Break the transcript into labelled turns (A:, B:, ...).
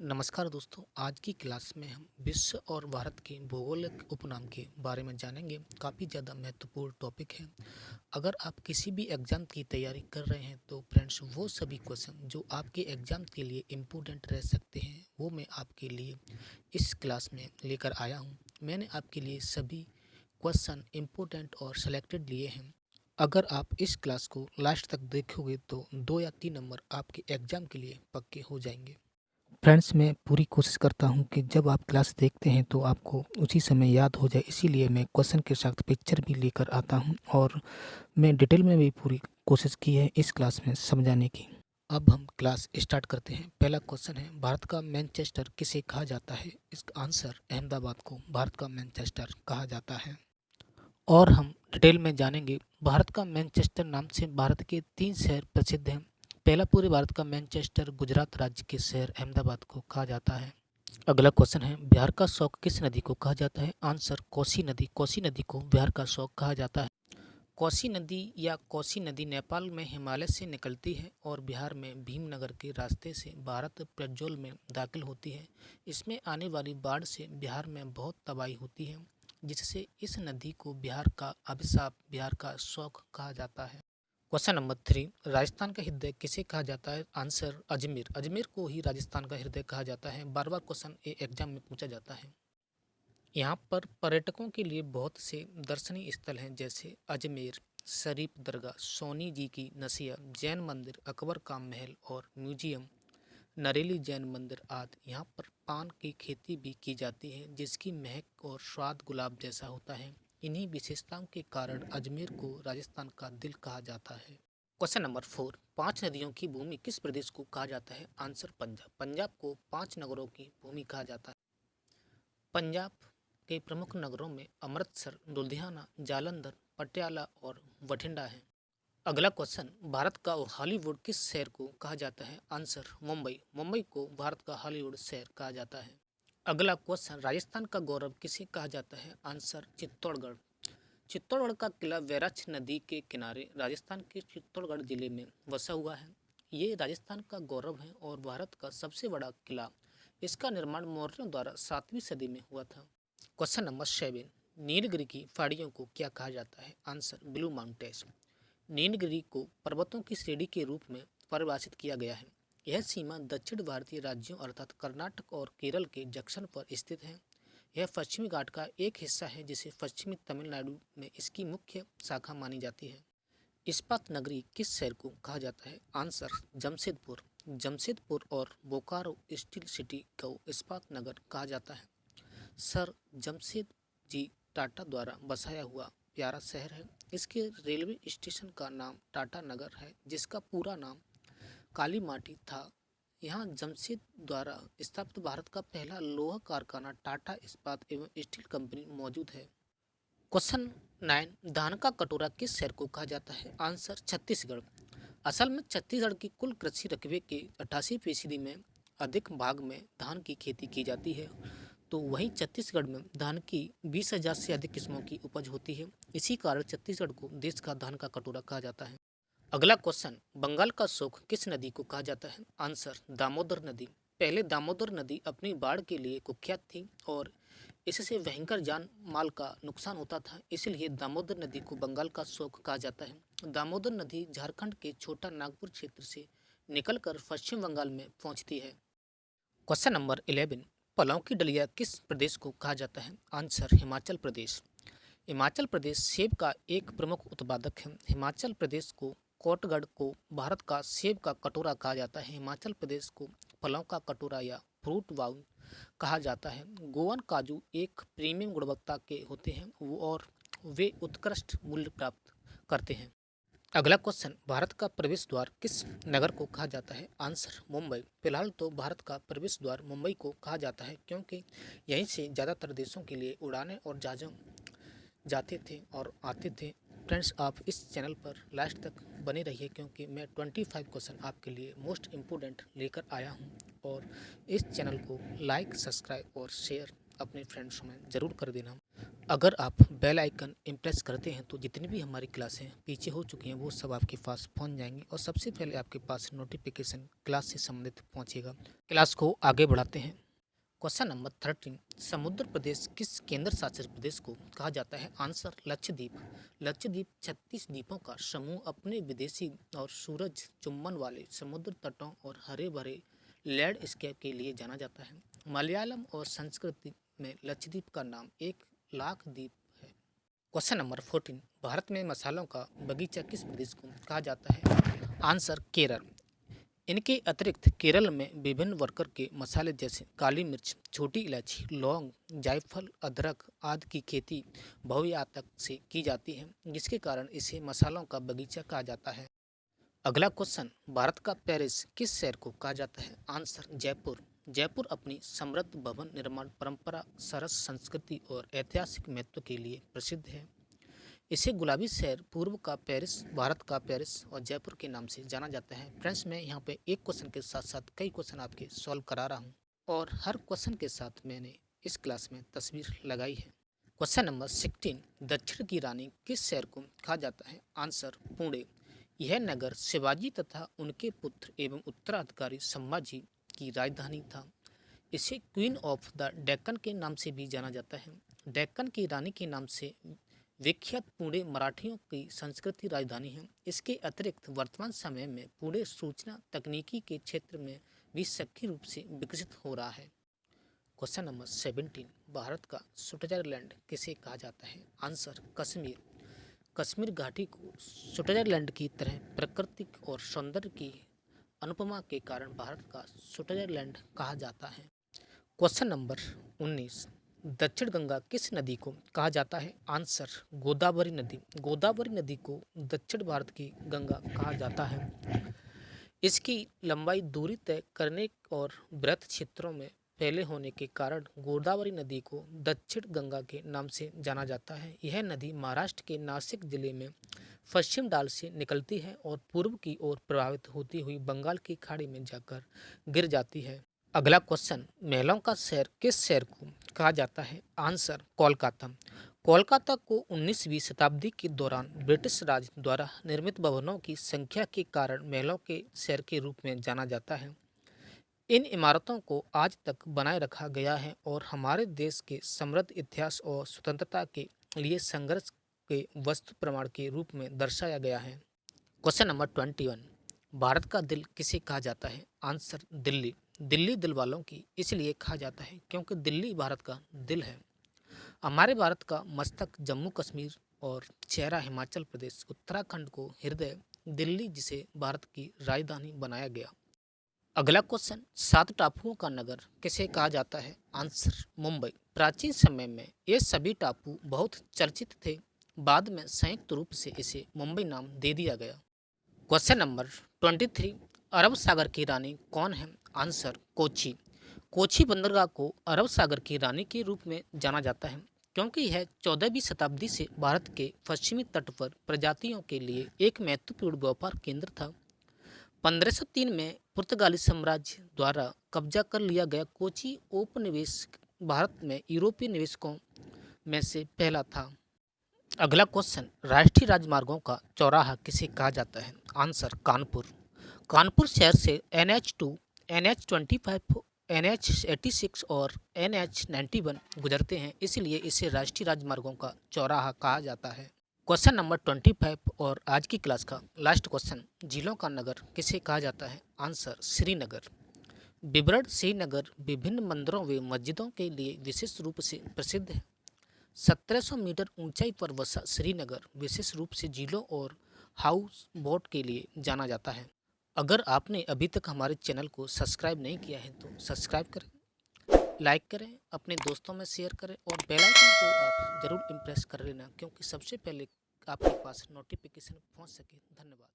A: नमस्कार दोस्तों, आज की क्लास में हम विश्व और भारत के भौगोलिक उपनाम के बारे में जानेंगे। काफ़ी ज़्यादा महत्वपूर्ण टॉपिक है। अगर आप किसी भी एग्ज़ाम की तैयारी कर रहे हैं तो फ्रेंड्स वो सभी क्वेश्चन जो आपके एग्ज़ाम के लिए इम्पोर्टेंट रह सकते हैं वो मैं आपके लिए इस क्लास में लेकर आया हूँ। मैंने आपके लिए सभी क्वेश्चन इम्पोर्टेंट और सेलेक्टेड लिए हैं। अगर आप इस क्लास को लास्ट तक देखोगे तो 2 या 3 नंबर आपके एग्ज़ाम के लिए पक्के हो जाएंगे। फ्रेंड्स, मैं पूरी कोशिश करता हूँ कि जब आप क्लास देखते हैं तो आपको उसी समय याद हो जाए, इसीलिए मैं क्वेश्चन के साथ पिक्चर भी लेकर आता हूँ और मैं डिटेल में भी पूरी कोशिश की है इस क्लास में समझाने की। अब हम क्लास स्टार्ट करते हैं। पहला क्वेश्चन है, भारत का मैनचेस्टर किसे कहा जाता है? इसका आंसर, अहमदाबाद को भारत का मैनचेस्टर कहा जाता है। और हम डिटेल में जानेंगे, भारत का मैनचेस्टर नाम से भारत के 3 शहर प्रसिद्ध हैं। पहला, पूरे भारत का मैनचेस्टर गुजरात राज्य के शहर अहमदाबाद को कहा जाता है। अगला क्वेश्चन है, बिहार का शौक किस नदी को कहा जाता है? आंसर, कोसी नदी। कोसी नदी को बिहार का शौक कहा जाता है। कोसी नदी या कोसी नदी नेपाल में हिमालय से निकलती है और बिहार में भीमनगर के रास्ते से भारत प्रज्वल में दाखिल होती है। इसमें आने वाली बाढ़ से बिहार में बहुत तबाही होती है, जिससे इस नदी को बिहार का अभिशाप, बिहार का शौक कहा जाता है। क्वेश्चन नंबर 3, राजस्थान का हृदय किसे कहा जाता है? आंसर, अजमेर। अजमेर को ही राजस्थान का हृदय कहा जाता है। बार-बार क्वेश्चन ये एग्जाम में पूछा जाता है। यहाँ पर पर्यटकों के लिए बहुत से दर्शनीय स्थल हैं, जैसे अजमेर शरीफ दरगाह, सोनी जी की नसीहत, जैन मंदिर, अकबर का महल और म्यूजियम, नरेली जैन मंदिर आदि। यहाँ पर पान की खेती भी की जाती है, जिसकी महक और स्वाद गुलाब जैसा होता है। इन्हीं विशेषताओं के कारण अजमेर को राजस्थान का दिल कहा जाता है। क्वेश्चन नंबर 4, 5 नदियों की भूमि किस प्रदेश को कहा जाता है? आंसर, पंजाब। पंजाब को 5 नगरों की भूमि कहा जाता है। पंजाब के प्रमुख नगरों में अमृतसर, लुधियाना, जालंधर, पटियाला और बठिंडा है। अगला क्वेश्चन, भारत का हॉलीवुड किस शहर को कहा जाता है? आंसर, मुंबई। मुंबई को भारत का हॉलीवुड शहर कहा जाता है। अगला क्वेश्चन, राजस्थान का गौरव किसे कहा जाता है? आंसर, चित्तौड़गढ़। चित्तौड़गढ़ का किला वैराच नदी के किनारे राजस्थान के चित्तौड़गढ़ जिले में बसा हुआ है। ये राजस्थान का गौरव है और भारत का सबसे बड़ा किला। इसका निर्माण मौर्यों द्वारा 7वीं सदी में हुआ था। क्वेश्चन नंबर 7, नीलगिरी की पहाड़ियों को क्या कहा जाता है? Answer, blue mountains. नीलगिरी को पर्वतों की श्रेणी के रूप में परिभाषित किया गया है। यह सीमा दक्षिण भारतीय राज्यों अर्थात कर्नाटक और केरल के जंक्शन पर स्थित है। यह पश्चिमी घाट का एक हिस्सा है, जिसे पश्चिमी तमिलनाडु में इसकी मुख्य शाखा मानी जाती है। इस्पात नगरी किस शहर को कहा जाता है? आंसर, जमशेदपुर। जमशेदपुर और बोकारो स्टील सिटी को इस्पात नगर कहा जाता है। सर जमशेदजी टाटा द्वारा बसाया हुआ प्यारा शहर है। इसके रेलवे स्टेशन का नाम टाटा नगर है, जिसका पूरा नाम काली माटी था। यहाँ जमशेद द्वारा स्थापित भारत का पहला लोहा कारखाना टाटा इस्पात एवं स्टील कंपनी मौजूद है। क्वेश्चन 9, धान का कटोरा किस शहर को कहा जाता है? आंसर, छत्तीसगढ़। असल में छत्तीसगढ़ की कुल कृषि रकबे के 88% में अधिक भाग में धान की खेती की जाती है। तो वहीं छत्तीसगढ़ में धान की 20,000 से अधिक किस्मों की उपज होती है। इसी कारण छत्तीसगढ़ को देश का धान का कटोरा कहा जाता है। अगला क्वेश्चन, बंगाल का शोक किस नदी को कहा जाता है? आंसर, दामोदर नदी। पहले दामोदर नदी अपनी बाढ़ के लिए कुख्यात थी और इससे भयंकर जान माल का नुकसान होता था, इसलिए दामोदर नदी को बंगाल का शोक कहा जाता है। दामोदर नदी झारखंड के छोटा नागपुर क्षेत्र से निकलकर पश्चिम बंगाल में पहुंचती है। क्वेश्चन नंबर 11, पलाव की डलिया किस प्रदेश को कहा जाता है? आंसर, हिमाचल प्रदेश। हिमाचल प्रदेश सेब का एक प्रमुख उत्पादक है। हिमाचल प्रदेश को कोटगढ़ को भारत का सेब का कटोरा कहा जाता है। हिमाचल प्रदेश को फलों का कटोरा या फ्रूट बाउल कहा जाता है। गोवन काजू एक प्रीमियम गुणवत्ता के होते हैं और वे उत्कृष्ट मूल्य प्राप्त करते हैं। अगला क्वेश्चन, भारत का प्रवेश द्वार किस नगर को कहा जाता है? आंसर, मुंबई। फिलहाल तो भारत का प्रवेश द्वार मुंबई को कहा जाता है, क्योंकि यहीं से ज़्यादातर देशों के लिए उड़ानें और जहाज़ों जाते थे और आते थे। फ्रेंड्स, आप इस चैनल पर लास्ट तक बने रहिए, क्योंकि मैं 25 क्वेश्चन आपके लिए मोस्ट इम्पोर्टेंट लेकर आया हूं। और इस चैनल को लाइक, सब्सक्राइब और शेयर अपने फ्रेंड्स में ज़रूर कर देना। अगर आप बेल आइकन इम्प्रेस करते हैं तो जितनी भी हमारी क्लासें पीछे हो चुकी हैं वो सब आपके पास पहुंच जाएंगी और सबसे पहले आपके पास नोटिफिकेशन क्लास से संबंधित पहुंचेगा। क्लास को आगे बढ़ाते हैं। क्वेश्चन नंबर 13, समुद्र प्रदेश किस केंद्र शासित प्रदेश को कहा जाता है? आंसर लक्षद्वीप। लक्षद्वीप 36 द्वीपों का समूह अपने विदेशी और सूरज चुंबन वाले समुद्र तटों और हरे भरे लैंडस्केप के लिए जाना जाता है। मलयालम और संस्कृत में लक्षद्वीप का नाम एक लाख द्वीप है। क्वेश्चन नंबर 14, भारत में मसालों का बगीचा किस प्रदेश को कहा जाता है? आंसर केरल। इनके अतिरिक्त केरल में विभिन्न प्रकार के मसाले जैसे काली मिर्च, छोटी इलायची, लौंग, जायफल, अदरक आदि की खेती बहुआयात से की जाती है, जिसके कारण इसे मसालों का बगीचा कहा जाता है। अगला क्वेश्चन, भारत का पेरिस किस शहर को कहा जाता है? आंसर जयपुर। जयपुर अपनी समृद्ध भवन निर्माण परंपरा, सरस संस्कृति और ऐतिहासिक महत्व के लिए प्रसिद्ध है। इसे गुलाबी शहर, पूर्व का पेरिस, भारत का पेरिस और जयपुर के नाम से जाना जाता है। फ्रेंड्स, मैं यहाँ पे एक क्वेश्चन के साथ साथ कई क्वेश्चन आपके सॉल्व करा रहा हूँ और हर क्वेश्चन के साथ मैंने इस क्लास में तस्वीर लगाई है। क्वेश्चन नंबर 16, दक्षिण की रानी किस शहर को कहा जाता है? आंसर पुणे। यह नगर शिवाजी तथा उनके पुत्र एवं उत्तराधिकारी संभाजी की राजधानी था। इसे क्वीन ऑफ द डेक्कन के नाम से भी जाना जाता है। डेक्कन की रानी के नाम से विख्यात पुणे मराठियों की संस्कृति राजधानी है। इसके अतिरिक्त वर्तमान समय में पुणे सूचना तकनीकी के क्षेत्र में भी सक्रिय रूप से विकसित हो रहा है। क्वेश्चन नंबर 17, भारत का स्विट्जरलैंड किसे कहा जाता है? आंसर कश्मीर। कश्मीर घाटी को स्विट्जरलैंड की तरह प्राकृतिक और सौंदर्य की अनुपमा के कारण भारत का स्विट्जरलैंड कहा जाता है। क्वेश्चन नंबर 19, दक्षिण गंगा किस नदी को कहा जाता है? आंसर गोदावरी नदी। गोदावरी नदी को दक्षिण भारत की गंगा कहा जाता है। इसकी लंबाई, दूरी तय करने और वृहत क्षेत्रों में फैले होने के कारण गोदावरी नदी को दक्षिण गंगा के नाम से जाना जाता है। यह नदी महाराष्ट्र के नासिक जिले में पश्चिम डाल से निकलती है और पूर्व की ओर प्रवाहित होती हुई बंगाल की खाड़ी में जाकर गिर जाती है। अगला क्वेश्चन, महलों का शहर किस शहर को कहा जाता है? आंसर कोलकाता। कोलकाता को 19वीं शताब्दी के दौरान ब्रिटिश राज द्वारा निर्मित भवनों की संख्या के कारण महलों के शहर के रूप में जाना जाता है। इन इमारतों को आज तक बनाए रखा गया है और हमारे देश के समृद्ध इतिहास और स्वतंत्रता के लिए संघर्ष के वस्तु प्रमाण के रूप में दर्शाया गया है। क्वेश्चन नंबर 21, भारत का दिल किसे कहा जाता है? आंसर दिल्ली। दिल्ली दिल वालों की इसलिए कहा जाता है क्योंकि दिल्ली भारत का दिल है। हमारे भारत का मस्तक जम्मू कश्मीर और चेहरा हिमाचल प्रदेश, उत्तराखंड को हृदय दिल्ली, जिसे भारत की राजधानी बनाया गया। अगला क्वेश्चन, 7 टापुओं का नगर किसे कहा जाता है? आंसर मुंबई। प्राचीन समय में ये सभी टापू बहुत चर्चित थे, बाद में संयुक्त रूप से इसे मुंबई नाम दे दिया गया। क्वेश्चन नंबर 23, अरब सागर की रानी कौन है? आंसर कोची। कोची बंदरगाह को अरब सागर की रानी के रूप में जाना जाता है क्योंकि यह 14वीं शताब्दी से भारत के पश्चिमी तट पर प्रजातियों के लिए एक महत्वपूर्ण व्यापार केंद्र था। 1503 में पुर्तगाली साम्राज्य द्वारा कब्जा कर लिया गया कोची उपनिवेश भारत में यूरोपीय निवेशकों में से पहला था। अगला क्वेश्चन, राष्ट्रीय राजमार्गों का चौराहा किसे कहा जाता है? आंसर कानपुर। कानपुर शहर से NH2, NH25, NH86 और NH91 गुजरते हैं, इसलिए इसे राष्ट्रीय राजमार्गों का चौराहा कहा जाता है। क्वेश्चन नंबर 25 और आज की क्लास का लास्ट क्वेश्चन, झीलों का नगर किसे कहा जाता है? आंसर श्रीनगर। विवरण, श्रीनगर विभिन्न मंदिरों व मस्जिदों के लिए विशेष रूप से प्रसिद्ध है। 1700 मीटर ऊंचाई पर बसा श्रीनगर विशेष रूप से झीलों और हाउस बोट के लिए जाना जाता है। अगर आपने अभी तक हमारे चैनल को सब्सक्राइब नहीं किया है तो सब्सक्राइब करें, लाइक करें, अपने दोस्तों में शेयर करें और बेल आइकन को आप ज़रूर इम्प्रेस कर लेना क्योंकि सबसे पहले आपके पास नोटिफिकेशन पहुंच सके। धन्यवाद।